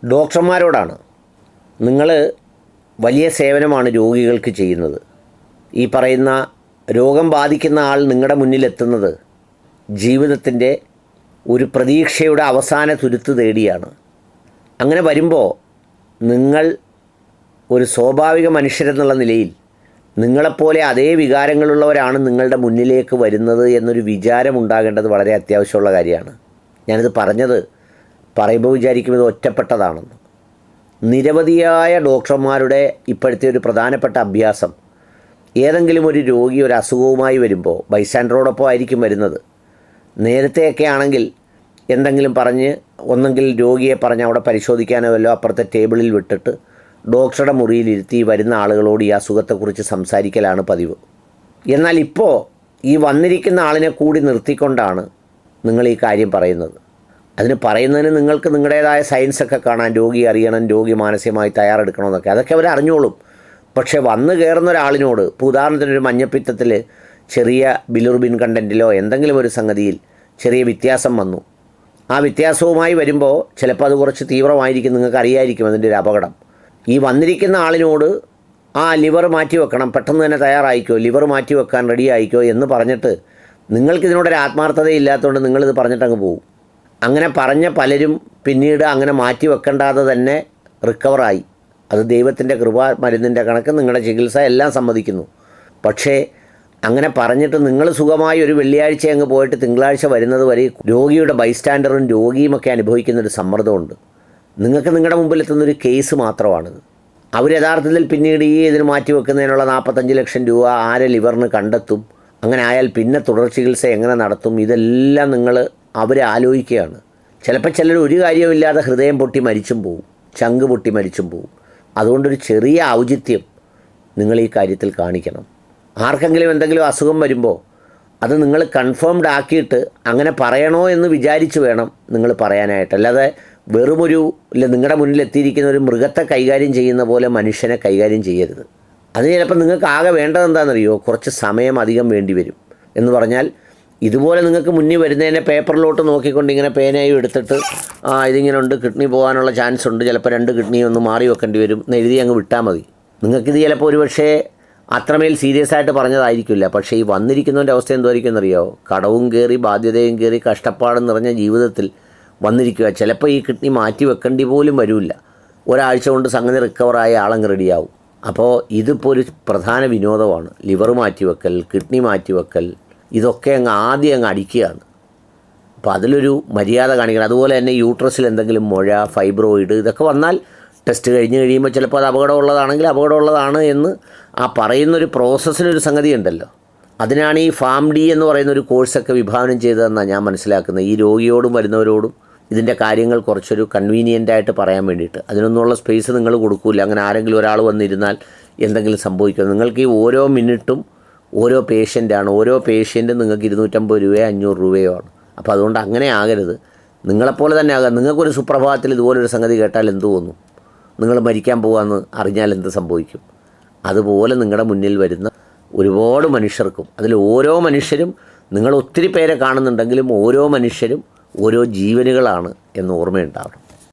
ഡോക്ടർമാരോടാണ്. നിങ്ങൾ വലിയ സേവനമാണ് രോഗികൾക്ക് ചെയ്യുന്നത്. ഈ പറയുന്ന രോഗം ബാധിക്കുന്ന ആൾ നിങ്ങളുടെ മുന്നിലെത്തുന്നത് ജീവിതത്തിൻ്റെ ഒരു പ്രതീക്ഷയുടെ അവസാന തുരുത്ത് തേടിയാണ്. അങ്ങനെ വരുമ്പോൾ നിങ്ങൾ ഒരു സ്വാഭാവിക മനുഷ്യരെന്നുള്ള നിലയിൽ നിങ്ങളെപ്പോലെ അതേ വികാരങ്ങളുള്ളവരാണ് നിങ്ങളുടെ മുന്നിലേക്ക് വരുന്നത് എന്നൊരു വിചാരം ഉണ്ടാകേണ്ടത് വളരെ അത്യാവശ്യമുള്ള കാര്യമാണ്. ഞാനിത് പറയുമ്പോൾ വിചാരിക്കും ഇത് ഒറ്റപ്പെട്ടതാണെന്ന്. നിരവധിയായ ഡോക്ടർമാരുടെ ഇപ്പോഴത്തെ ഒരു പ്രധാനപ്പെട്ട അഭ്യാസം, ഏതെങ്കിലും ഒരു രോഗി ഒരു അസുഖവുമായി വരുമ്പോൾ ബൈസ്റ്റാൻഡറോടൊപ്പം ആയിരിക്കും വരുന്നത്. നേരത്തെയൊക്കെ ആണെങ്കിൽ എന്തെങ്കിലും പറഞ്ഞ് ഒന്നെങ്കിൽ രോഗിയെ പറഞ്ഞ് അവിടെ പരിശോധിക്കാനോ വല്ലോ അപ്പുറത്തെ ടേബിളിൽ വിട്ടിട്ട് ഡോക്ടറുടെ മുറിയിലിരുത്തി വരുന്ന ആളുകളോട് ഈ അസുഖത്തെക്കുറിച്ച് സംസാരിക്കലാണ് പതിവ്. എന്നാൽ ഇപ്പോൾ ഈ വന്നിരിക്കുന്ന ആളിനെ കൂടി നിർത്തിക്കൊണ്ടാണ് നിങ്ങൾ ഈ കാര്യം പറയുന്നത്. അതിന് പറയുന്നതിന് നിങ്ങൾക്ക് നിങ്ങളുടേതായ സയൻസൊക്കെ കാണാൻ, രോഗി അറിയണം, രോഗി മാനസികമായി തയ്യാറെടുക്കണമെന്നൊക്കെ, അതൊക്കെ അവർ അറിഞ്ഞോളും. പക്ഷേ വന്ന് കയറുന്ന ഒരാളിനോട്, ഇപ്പോൾ ഉദാഹരണത്തിനൊരു മഞ്ഞപ്പിത്തത്തിൽ ചെറിയ ബിലിറുബിൻ കണ്ടൻറ്റിലോ എന്തെങ്കിലും ഒരു സംഗതിയിൽ ചെറിയ വ്യത്യാസം വന്നു, ആ വ്യത്യാസവുമായി വരുമ്പോൾ ചിലപ്പോൾ അത് കുറച്ച് തീവ്രമായിരിക്കും, നിങ്ങൾക്ക് അറിയായിരിക്കും അതിൻ്റെ ഒരു അപകടം. ഈ വന്നിരിക്കുന്ന ആളിനോട് ലിവർ മാറ്റി വെക്കണം, പെട്ടെന്ന് തന്നെ തയ്യാറായിക്കോ, ലിവർ മാറ്റി വെക്കാൻ റെഡി ആയിക്കോ എന്ന് പറഞ്ഞിട്ട് നിങ്ങൾക്കിതിനോടൊരു ആത്മാർത്ഥതയില്ലാത്തതുകൊണ്ട് നിങ്ങളിത് പറഞ്ഞിട്ടങ്ങ് പോകും. അങ്ങനെ പറഞ്ഞ പലരും പിന്നീട് അങ്ങനെ മാറ്റി വെക്കേണ്ടാതെ തന്നെ റിക്കവറായി. അത് ദൈവത്തിൻ്റെ കൃപ, മരുന്നിൻ്റെ കണക്ക്, നിങ്ങളുടെ ചികിത്സ എല്ലാം സമ്മതിക്കുന്നു. പക്ഷേ അങ്ങനെ പറഞ്ഞിട്ട് നിങ്ങൾ സുഖമായി ഒരു വെള്ളിയാഴ്ച അങ്ങ് പോയിട്ട് തിങ്കളാഴ്ച വരുന്നത് വരെ രോഗിയുടെ ബൈസ്റ്റാൻഡറും രോഗിയുമൊക്കെ അനുഭവിക്കുന്നൊരു സമ്മർദ്ദമുണ്ട്. നിങ്ങൾക്ക് നിങ്ങളുടെ മുമ്പിലെത്തുന്നൊരു കേസ് മാത്രമാണിത്. അവർ യഥാർത്ഥത്തിൽ പിന്നീട് ഇതിന് മാറ്റി വെക്കുന്നതിനുള്ള 45 ലക്ഷം രൂപ ആരെ ലിവറിന് കണ്ടെത്തും, അങ്ങനെ ആയാൽ പിന്നെ തുടർ ചികിത്സ എങ്ങനെ നടത്തും, ഇതെല്ലാം അവർ ആലോചിക്കുകയാണ്. ചിലപ്പോൾ ചിലർ ഒരു കാര്യവുമില്ലാതെ ഹൃദയം പൊട്ടി മരിച്ചും പോവും, ചങ്ക് പൊട്ടി മരിച്ചും പോവും. അതുകൊണ്ടൊരു ചെറിയ ഔചിത്യം നിങ്ങൾ ഈ കാര്യത്തിൽ കാണിക്കണം. ആർക്കെങ്കിലും എന്തെങ്കിലും അസുഖം വരുമ്പോൾ അത് നിങ്ങൾ കൺഫേംഡ് ആക്കിയിട്ട് അങ്ങനെ പറയണോ എന്ന് വിചാരിച്ച് വേണം നിങ്ങൾ പറയാനായിട്ട്. അല്ലാതെ നിങ്ങളുടെ മുന്നിൽ എത്തിയിരിക്കുന്ന ഒരു മൃഗത്തെ കൈകാര്യം ചെയ്യുന്ന പോലെ മനുഷ്യനെ കൈകാര്യം ചെയ്യരുത്. അത് ചിലപ്പോൾ നിങ്ങൾക്ക് ആകെ വേണ്ടത് എന്താണെന്നറിയോ, കുറച്ച് സമയം അധികം വേണ്ടി വരും. എന്ന് പറഞ്ഞാൽ ഇതുപോലെ നിങ്ങൾക്ക് മുന്നിൽ വരുന്നതിനെ പേപ്പറിലോട്ട് നോക്കിക്കൊണ്ട് ഇങ്ങനെ പേനയും എടുത്തിട്ട് ഇതിങ്ങനെ ഉണ്ട്, കിഡ്നി പോകാനുള്ള ചാൻസ് ഉണ്ട്, ചിലപ്പോൾ 2 കിഡ്നി ഒന്ന് മാറി വെക്കേണ്ടി വരും എന്ന് എഴുതി അങ്ങ് വിട്ടാൽ മതി. നിങ്ങൾക്കിത് ചിലപ്പോൾ ഒരുപക്ഷേ അത്രമേൽ സീരിയസ് ആയിട്ട് പറഞ്ഞതായിരിക്കില്ല. പക്ഷേ ഈ വന്നിരിക്കുന്നതിൻ്റെ അവസ്ഥ എന്തായിരിക്കും എന്നറിയോ, കടവും കയറി ബാധ്യതയും കയറി കഷ്ടപ്പാടും നിറഞ്ഞ ജീവിതത്തിൽ വന്നിരിക്കുക. ചിലപ്പോൾ ഈ കിഡ്നി മാറ്റി വെക്കേണ്ടി പോലും വരില്ല. ഒരാഴ്ച കൊണ്ട് സംഗതി റിക്കവറായ ആളങ്ങ് റെഡിയാവും. അപ്പോൾ ഇതിപ്പോൾ ഒരു പ്രധാന വിനോദമാണ്. ലിവർ മാറ്റിവെക്കൽ, കിഡ്നി മാറ്റിവെക്കൽ, ഇതൊക്കെ ആദ്യം അടിക്കുകയാണ്. അപ്പോൾ അതിലൊരു മര്യാദ കാണിക്കണം. അതുപോലെ തന്നെ യൂട്രസിൽ എന്തെങ്കിലും മുഴ, ഫൈബ്രോയിഡ് ഇതൊക്കെ വന്നാൽ ടെസ്റ്റ് കഴിയുമ്പോൾ ചിലപ്പോൾ അത് അപകടമുള്ളതാണെങ്കിൽ അപകടമുള്ളതാണ് എന്ന് പറയുന്നൊരു പ്രോസസ്സിനൊരു സംഗതി ഉണ്ടല്ലോ. അതിനാണ് ഈ ഫാം ഡി എന്ന് പറയുന്നൊരു കോഴ്സൊക്കെ വിഭാവനം ചെയ്തതെന്നാണ് ഞാൻ മനസ്സിലാക്കുന്നത്. ഈ രോഗിയോടും വരുന്നവരോടും ഇതിൻ്റെ കാര്യങ്ങൾ കുറച്ചൊരു കൺവീനിയൻ്റായിട്ട് പറയാൻ വേണ്ടിയിട്ട്. അതിനൊന്നുള്ള സ്പേസ് നിങ്ങൾ കൊടുക്കില്ല. അങ്ങനെ ആരെങ്കിലും ഒരാൾ വന്നിരുന്നാൽ എന്തെങ്കിലും സംഭവിക്കും. നിങ്ങൾക്ക് ഈ ഓരോ മിനിറ്റും ഓരോ പേഷ്യൻ്റാണ്. ഓരോ പേഷ്യൻറ്റും നിങ്ങൾക്ക് 250 രൂപയോ 500 രൂപയോ ആണ്. അപ്പോൾ അതുകൊണ്ട് അങ്ങനെ ആകരുത്. നിങ്ങളെപ്പോലെ തന്നെ ആകാം. നിങ്ങൾക്കൊരു സുപ്രഭാതത്തിൽ ഇതുപോലൊരു സംഗതി കേട്ടാൽ എന്ത് തോന്നും? നിങ്ങൾ മരിക്കാൻ പോകാമെന്ന് അറിഞ്ഞാൽ എന്ത് സംഭവിക്കും? അതുപോലെ നിങ്ങളുടെ മുന്നിൽ വരുന്ന ഒരുപാട് മനുഷ്യർക്കും, അതിൽ ഓരോ മനുഷ്യരും, നിങ്ങൾ ഒത്തിരി പേരെ കാണുന്നുണ്ടെങ്കിലും ഓരോ മനുഷ്യരും ഓരോ ജീവനുകളാണ് എന്ന് ഓർമ്മയുണ്ടാവണം.